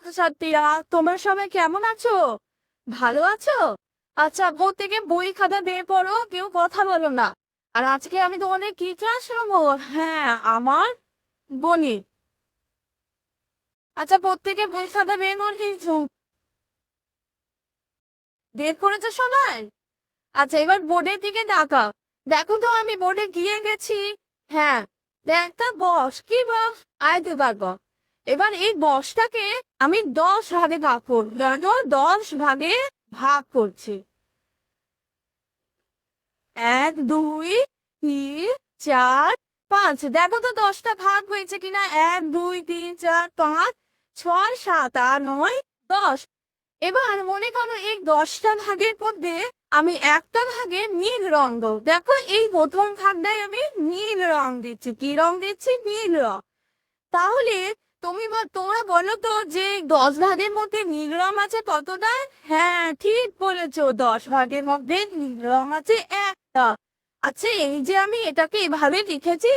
ছাত্রছাত্রীরা, তোমরা সবাই কেমন আছো? ভালো আছো? আচ্ছা, বোর্ড থেকে বই খাতা বের করো, কেউ কথা বলো না। আর আজকে আমি তোমাদের কি ক্লাস নেবো? হ্যাঁ, আমার গণিত। আচ্ছা, বোর্ড থেকে বই খাতা বের করেছো? বের করেছো সবাই? আচ্ছা, এবার বোর্ডের দিকে তাকাও। দেখো তো আমি বোর্ডে গিয়ে গেছি। হ্যাঁ, একটা বস, কি বস? আয়তে পারবো। এবার এই বসটাকে আমি 10 ভাগে ভাগ করবো। দেখো, 10 ভাগে ভাগ করছি। 1, 2, 3, 4, 5। দেখো তো 10টা ভাগ হয়েছে কিনা। 1, 2, 3, 4, 5, 6, 7, 8, 9, 10। এবার মনে করো এই 10টা ভাগের মধ্যে আমি একটা ভাগে নীল রং দেবো। দেখো, এই প্রথম ভাগটায় আমি নীল রং দিচ্ছি। কি রং দিচ্ছি? নীল রং। তাহলে তোমরা বলো তো যে 10 ভাগের মধ্যে নীল রং আছে কতটা? হ্যাঁ, ঠিক বলেছো, 10 ভাগের মধ্যে নীল রং আছে একটা। আচ্ছা, এই যে আমি এটাকে এভাবে লিখেছি,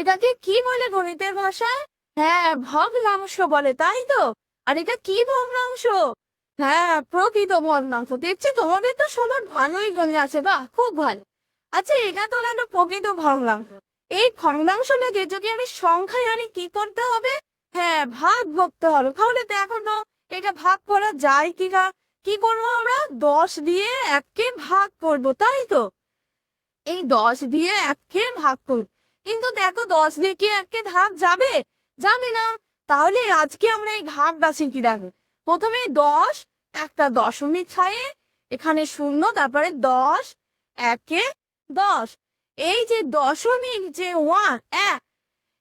এটাকে কি বলে গণিতের ভাষায়? হ্যাঁ, ভগ্নাংশ বলে, তাই তো? আর এটা কি ভগ্নাংশ? হ্যাঁ, প্রকৃত ভগ্নাংশ। দেখছি তোমাদের তো সবার ভালোই গণিত আছে, বাহ, খুব ভালো। আচ্ছা, এটা তো হলো প্রকৃত ভগ্নাংশ। এই ভগ্নাংশটাকে যদি আমি সংখ্যায় আনি, কি করতে হবে? হ্যাঁ, ভাগ করতে হবে। তাহলে দেখো তো এটা ভাগ করা যায় কিনা। কি করবো আমরা? 10 দিয়ে 1কে ভাগ করবো, তাই তো? এই 10 দিয়ে 1কে ভাগ করবো। কিন্তু দেখো, 10 দিয়ে কি 1কে ভাগ যাবে? যাবে না। তাহলে আজকে আমরা এই ভাগটা শিখি। দেখো, প্রথমে 10, একটা দশমিক খায়ে, এখানে 0, তারপরে 10, 1-এ 10। এই যে দশমিক, যে 1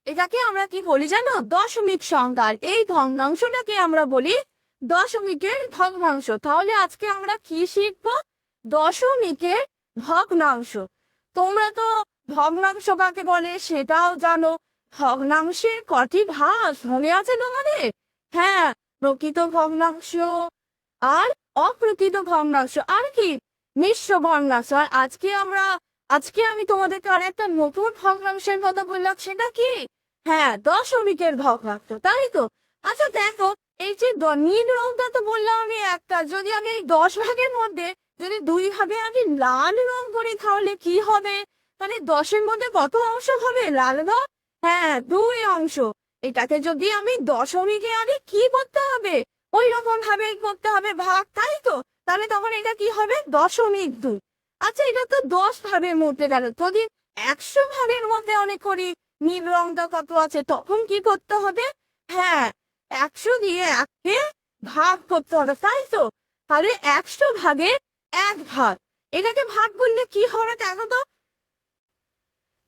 এটাকে আমরা কি বলি জানো? দশমিক সংখ্যা। আর এই ভগ্নাংশটাকে আমরা বলি দশমিকের ভগ্নাংশ। তাহলে আজকে আমরা কি শিখবো? দশমিকের ভগ্নাংশ। তোমরা তো ভগ্নাংশ কাকে বলে সেটাও জানো। ভগ্নাংশের কটি ভাগ মনে আছে তোমাদের? হ্যাঁ, প্রকৃত ভগ্নাংশ, আর অপ্রকৃত ভগ্নাংশ, আর কি মিশ্র ভগ্নাংশ। আর আজকে আমি তোমাদেরকে আর একটা নতুন ভগ্নাংশের কথা বললাম, সেটা কি? হ্যাঁ, দশমিকের ভগ্নাংশ, তাই তো? আচ্ছা দেখো, এই যে নীল রংটা তো বললাম আমি একটা, যদি আমি এই 10 ভাগের মধ্যে যদি 2 ভাগে আমি লাল রং করি, তাহলে কি হবে? তাহলে 10-এর মধ্যে কত অংশ হবে লাল রং? হ্যাঁ, 2 অংশ। এটাকে যদি আমি দশমিকে আনি, কি করতে হবে? ওই রকম ভাবে করতে হবে ভাগ, তাই তো? তাহলে তখন এটা কি হবে? 0.2। আচ্ছা, এটা তো 10 ভাগের মধ্যে গেল। যদি 100 ভাগের মধ্যে অনেক করি, নীল রংটা কত আছে, তখন কি করতে হবে? হ্যাঁ, 100 দিয়ে 1কে ভাগ করতে হবে, তাই তো? তাহলে 100 ভাগের 1 ভাগ। এটাকে ভাগ করলে কি হবে দেখো তো।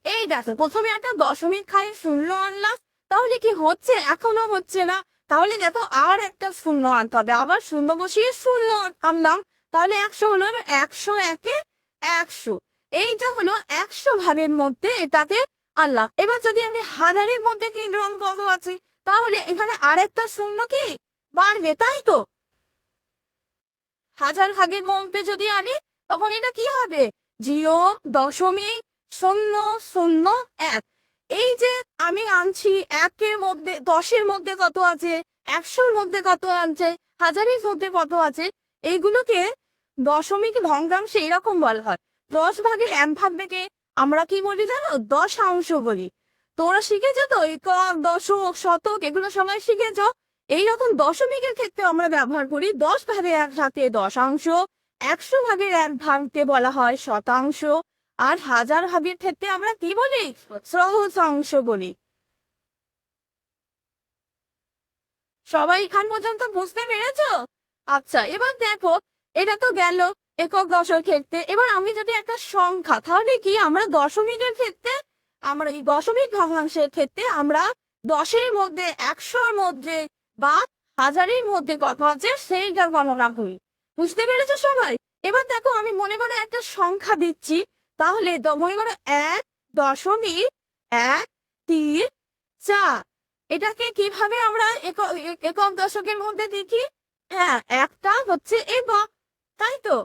এই দেখো, প্রথমে একটা দশমিক খাই 0 আনলাম, তাহলে কি হচ্ছে? এখনো হচ্ছে না। তাহলে দেখো, আর একটা 0 আনতে হবে, আবার 0 বসিয়ে 0 আনলাম, তাহলে 100 হলো। 100, 1-এ 100। এইটা হলো 100 ভাগের মধ্যে এটাকে আনলাম। এবার যদি আমি হাজারের মধ্যে কি রং কত আছে, তাহলে এখানে আরেকটা 0 কি বাড়বে, তাই তো? 1000 ভাগের মধ্যে যদি আনি, তখন এটা কি হবে? 0.0001। এই যে আমি আনছি, 1-এর মধ্যে 10-এর মধ্যে কত আছে, 100-র মধ্যে কত আছে, 1000-এর মধ্যে কত আছে, এইগুলোকে দশমিক ভগ্নাংশে এরকম বলা হয়। 10 ভাগের 1 ভাগ থেকে আমরা কি বলি জানো? দশাংশ বলি। তোমরা শিখেছো তো একক, দশক, শতক, এগুলো সবাই শিখেছো। এইরকম দশমিকের ক্ষেত্রে আমরা ব্যবহার করি 10 ভাগের 1 ভাগকে দশাংশ, 100 ভাগের 1 ভাগকে বলা হয় শতাংশ, আর 1000 ভাগের ক্ষেত্রে আমরা কি বলি? সহস্রাংশ বলি। সবাই এখান পর্যন্ত বুঝতে পেরেছো? আচ্ছা, এবার দেখো, এটা তো গেল একক দশক ক্ষেত্রে। এবার আমি যদি একটা সংখ্যা, তাহলে কি আমরা দশমিকের ক্ষেত্রে, আমরা এই দশমিক ভগ্নাংশের ক্ষেত্রে আমরা 10-এর মধ্যে, 100-র মধ্যে বা 1000-এর মধ্যে কত আছে সেইটা গণনা করি। বুঝতে পেরেছো সবাই? এবার দেখো, আমি মনে করো একটা সংখ্যা দিচ্ছি, তাহলে মনে করো 1.134। এটাকে কিভাবে আমরা একক দশকের মধ্যে দেখি? হ্যাঁ, একটা হচ্ছে একক, তাই তো?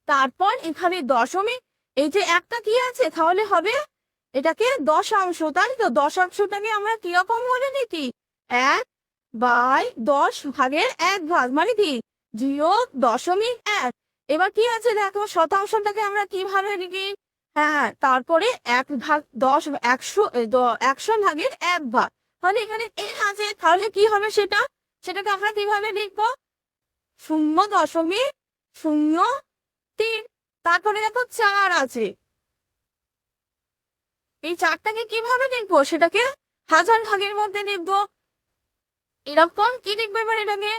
তারপর এখানে দশমিক, এই যে একটা কি আছে, তাহলে হবে এটাকে দশাংশ, তাই তো? দশাংশটাকে আমরা কিরকম বলে লিখি? বাই 10/1 মানে কি 0.1। এবার কি আছে দেখো, শতাংশটাকে আমরা কিভাবে লিখি? হ্যাঁ, তারপরে 1/100 তাহলে এখানে এন আছে, তাহলে কি হবে সেটাকে আমরা কিভাবে লিখবো? 0.03। তারপরে দেখো 4 আছে, এই 4টাকে কিভাবে লিখবো? সেটাকে হাজার ভাগের মধ্যে লিখবো। এরকম কি লিখবো এবার এটাকে?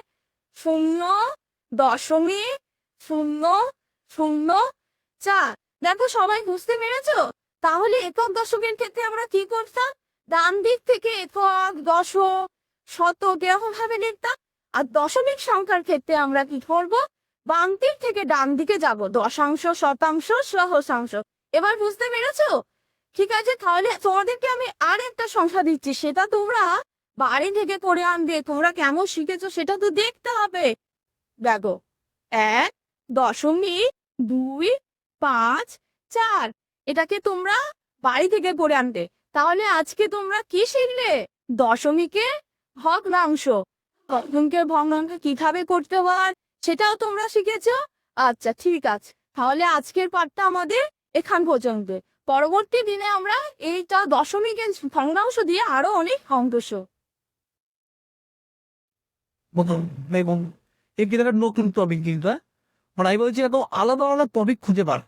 0.004। দেখো সবাই বুঝতে পেরেছো? তাহলে একক দশকের ক্ষেত্রে আমরা কি করতাম? ডান দিক থেকে একক, দশক, শতক এরকম ভাবে লিখতাম। আর দশমিক সংখ্যার ক্ষেত্রে আমরা কি করবো? বাম দিক থেকে ডান দিকে যাব, দশাংশ, শতাংশ, সহস্রাংশ। এবার বুঝতে পেরেছো? ঠিক আছে, তাহলে তোমাদেরকে আমি আর একটা সংখ্যা দিচ্ছি, সেটা তোমরা বাড়ি থেকে করে আনবে। তোমরা কেমন শিখেছো সেটা তো দেখতে হবে। দেখো, 1.254, এটাকে তোমরা বাড়ি থেকে করে আনবে। তাহলে আজকে তোমরা কি শিখলে? দশমিকের ভগ্নাংশ, দশমিকের ভগ্নাংশ কিভাবে করতে হয় সেটাও তোমরা শিখেছো। আচ্ছা ঠিক আছে, তাহলে আজকের পাঠটা আমাদের এখান পর্যন্ত। পরবর্তী দিনে আমরা এইটা দশমিকের ভগ্নাংশ দিয়ে আরো অনেক অঙ্কশ। এবং এই কিন্তু একটা নতুন টপিক, কিন্তু মানে আমি বলছি এত আলাদা আলাদা টপিক খুঁজে পার